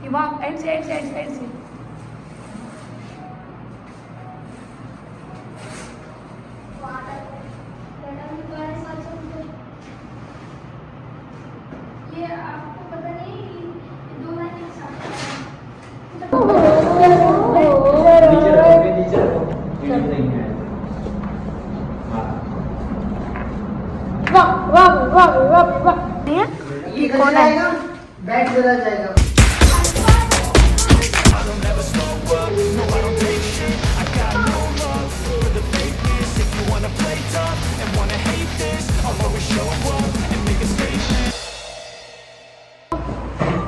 ये वहाँ एंड से एंड से एंड से एंड से। ये आपको पता नहीं दो लाइन एक साथ। वाह वाह वाह वाह वाह। ये कौन है? बैठ चला जाएगा।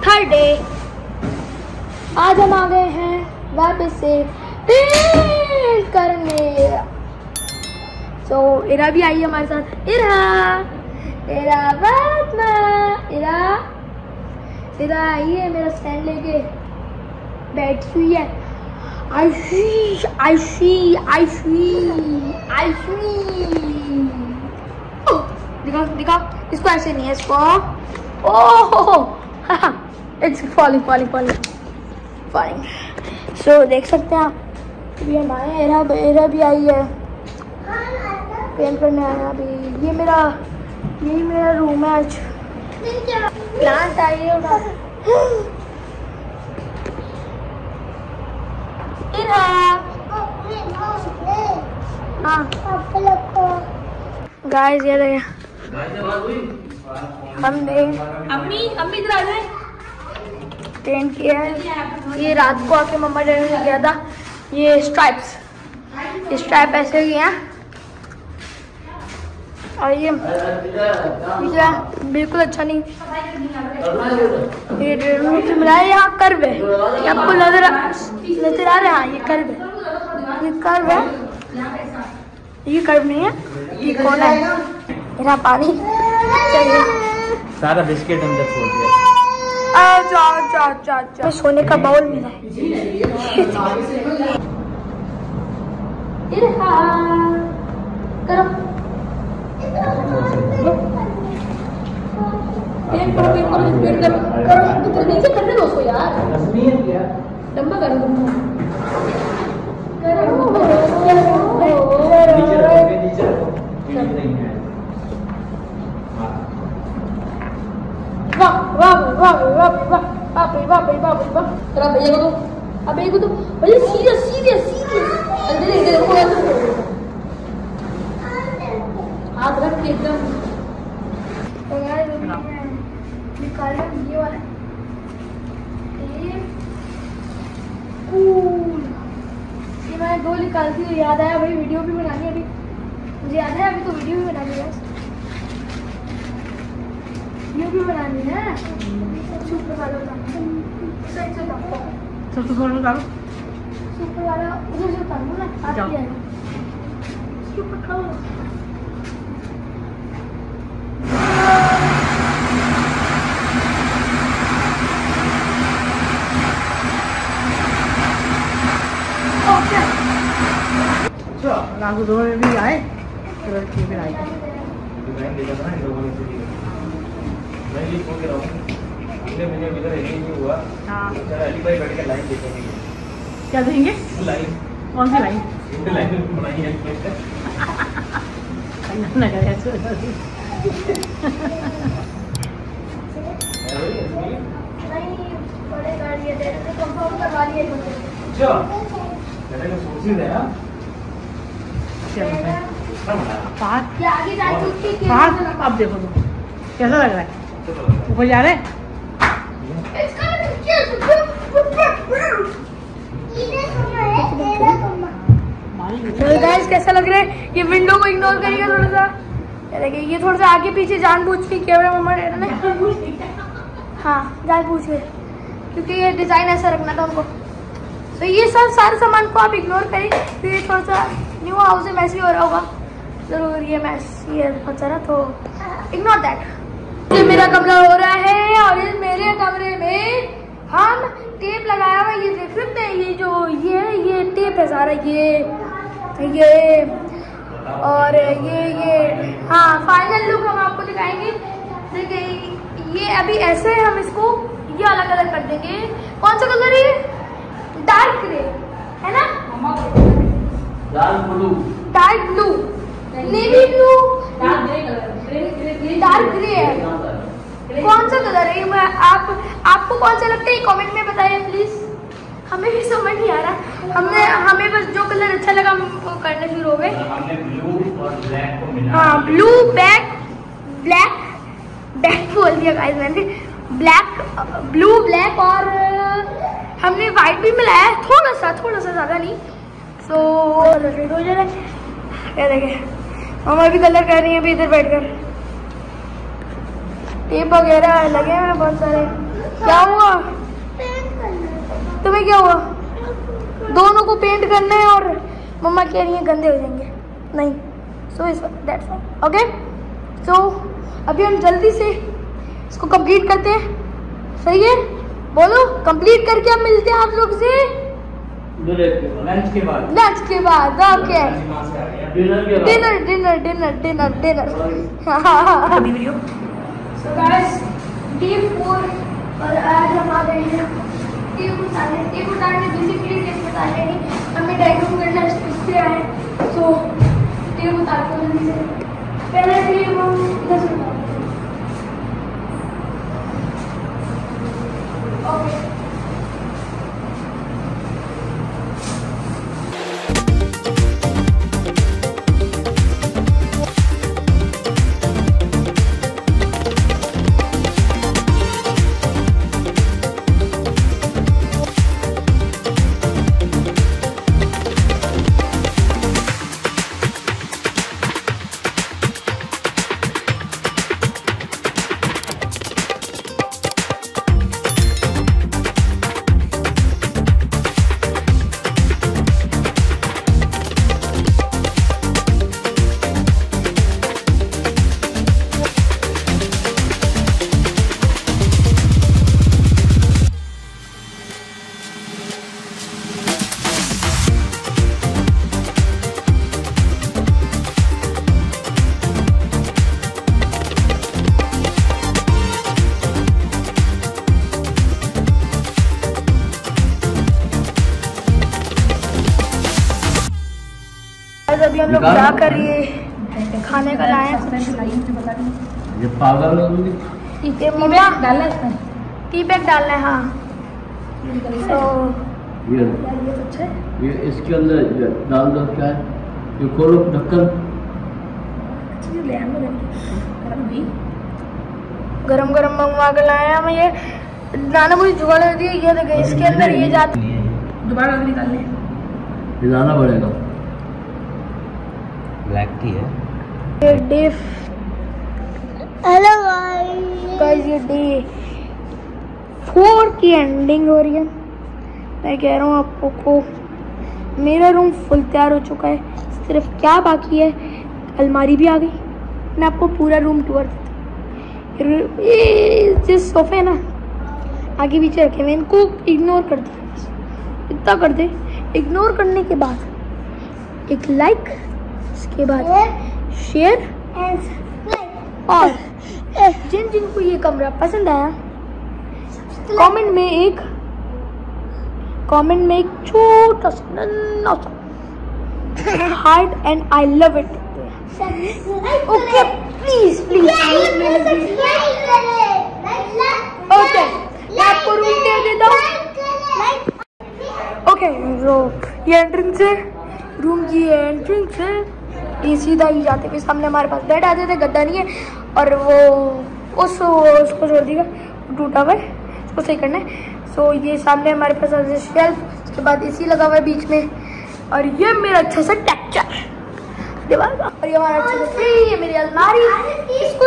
थर्ड डे आज हम आ गए हैं वापस से पेंट करने। तो इरा भी आई है हमारे साथ। इरा फातिमा, इरा आई है मेरा स्टैंड लेके बैठी हुई है। आयशी दिखा इसको, ऐसे नहीं है इसको। Oh it's falling. सो देख सकते हैं आप, अभी हम आए हैं। एरा भी आई है पेंट करने आया अभी। यही मेरा रूम है। आज प्लांट आई है। हाँ गाइस ये देखिए हमने अम्मी इधर आ जाए पेंट किया है। ये रात को आके मम्मा डैडी ने किया था। ये स्ट्राइप ऐसे किए हैं और ये बिल्कुल अच्छा नहीं। ये मिला है यहाँ कर्व है, आपको नजर आ रहा है। हाँ ये कर्व है, ये कर्व नहीं है। ये कौन है? मेरा पानी चाहिए। सारा बिस्किट अंदर छोड़ दिया। अच्छा सोने का बाउल मिला है। नीचे करने दो उसको यार, लंबा करो। भैया को तो भैया सीधे हाथ रख के एकदम। ये वाला ये मैं दो निकालती हूँ। याद आया भाई वीडियो भी बनानी है। अभी मुझे याद है, अभी तो वीडियो भी बनानी है। वीडियो भी बनानी है। सुपर वाला सुपर वाला उधर से उतारूँ ना। सुपर खाओ। राघु दोनों में भी आए लड़की भी आई। अली भाई बैठ के लाइन देखेंगे। क्या देंगे? लाइन। कौन सी लाइन? लाइन बनाई है। बड़े गाड़ी है, कंफर्म करवा लिए। अच्छा सोची दे ना। अब देखो तो कैसा लग रहा है? ऊपर जा रहे हैं। कैसा लग रहा है? ये विंडो को इग्नोर करिएगा थोड़ा सा। देखिए ये थोड़ा सा आगे पीछे जानबूझ के किया हुआ मम्मा डैडी ने। हाँ जानबूझ के, क्योंकि ये डिजाइन ऐसा रखना था उनको। तो ये सब सारे सामान को आप इग्नोर करें। तो ये थोड़ा सा न्यू हाउस में मैसी हो रहा होगा जरूर। ये मैस ये बहुत सारा, तो इग्नोर दैट। ये मेरा कमरा हो रहा है और इस मेरे कमरे में हम टेप लगाया हुआ। ये देख सकते हैं, ये जो ये टेप है सारा। ये और ये हाँ फाइनल लुक हम आपको दिखाएंगे। देखिए ये अभी ऐसे हम इसको ये वाला कलर कर देंगे। कौन सा कलर है? डार्क ग्रे है ना? Dark blue, navy blue, dark grey है। कौन सा कलर है? मैं आपको कौन सा लगता है कमेंट में बताइए प्लीज। हमें भी समझ नहीं आ रहा। हमें बस जो कलर अच्छा लगा हम वो करने शुरू हो गए। हमने ब्लू और ब्लैक को मिला। हाँ, ब्लू ब्लैक बोल दिया गाइस मैंने। ब्लू ब्लैक और हमने वाइट भी मिलाया है, थोड़ा सा ज़्यादा नहीं। सो रेड हो जाए। क्या देखे मम्मा भी कलर कर रही है अभी इधर बैठकर। टेप वगैरह लगे हैं बहुत सारे। क्या हुआ तुम्हें? क्या हुआ? दोनों को पेंट करना है और मम्मा कह रही है गंदे हो जाएंगे। नहीं, सो दैट्स ओके। सो अभी हम जल्दी से इसको कंप्लीट करते हैं। सही है? बोलो कंप्लीट करके हम मिलते हैं आप लोग से लंच के बाद। Okay, dinner. अभी वीडियो। सो गाइस, डे 4 और आज हम आ गए हैं टेप उतारने। बेसिकली टेप उतारने नहीं, हमें डायग्राम करना इसलिए आए। सो टेप उतारते हैं जल्दी से। पहले टेप हम इधर से उतारते हैं। ओके, अभी हम लोग क्या कर रही है? खाने का लाए ये पागल हो गई। टी बैग डालना है। हाँ, तो ये इसके अंदर डाल दो। क्या है ये? खोलो ढक्कन। गरम मंगवा कर लाए हम। ये नाना मुझे जुगाड़ कर दिया। ये देखिए इसके अंदर ये जाती है। दोबारा निकालने हिलाना पड़ेगा। ब्लैक टी है। हेलो गाइस, ये डे 4 की एंडिंग हो रही है। मैं कह रहा हूँ आपको मेरा रूम फुल तैयार हो चुका है। सिर्फ क्या बाकी है? अलमारी भी आ गई। मैं आपको पूरा रूम टूर देता हूँ। ये जिस सोफे है ना आगे पीछे रखे मैं इनको इग्नोर कर दिया। बस इतना कर दे। इग्नोर करने के बाद एक लाइक, इसके बाद शेयर और जिनको ये कमरा पसंद आया कमेंट में एक छोटा सा नन्ना सा heart and I love it. Okay please okay, मैं आपको रूम दे देता हूँ। ओके, ये एंट्रेंस है रूम की। एंट्रेंस है ये सीधा ही जाते हुए सामने हमारे पास बेड आते थे। गद्दा नहीं है और वो उसको छोड़ देगा, टूटा हुआ है, उसको सही करना है। सो ये सामने हमारे पास शेल्फ, उसके बाद एसी लगा हुआ है बीच में और ये मेरा अच्छा सा टेक्चर दीवार का। और ये हमारा अच्छा सा ये मेरी अलमारी। इसको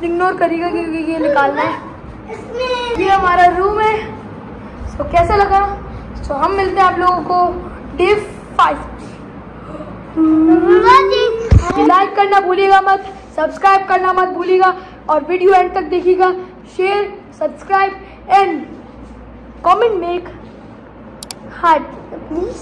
इग्नोर करिएगा क्योंकि ये निकालना है। ये हमारा रूम है। सो कैसा लगा? सो हम मिलते हैं आप लोगों को डे 5। लाइक करना भूलिएगा मत, सब्सक्राइब करना मत भूलिएगा और वीडियो एंड तक देखिएगा। Share, subscribe and comment make heart please.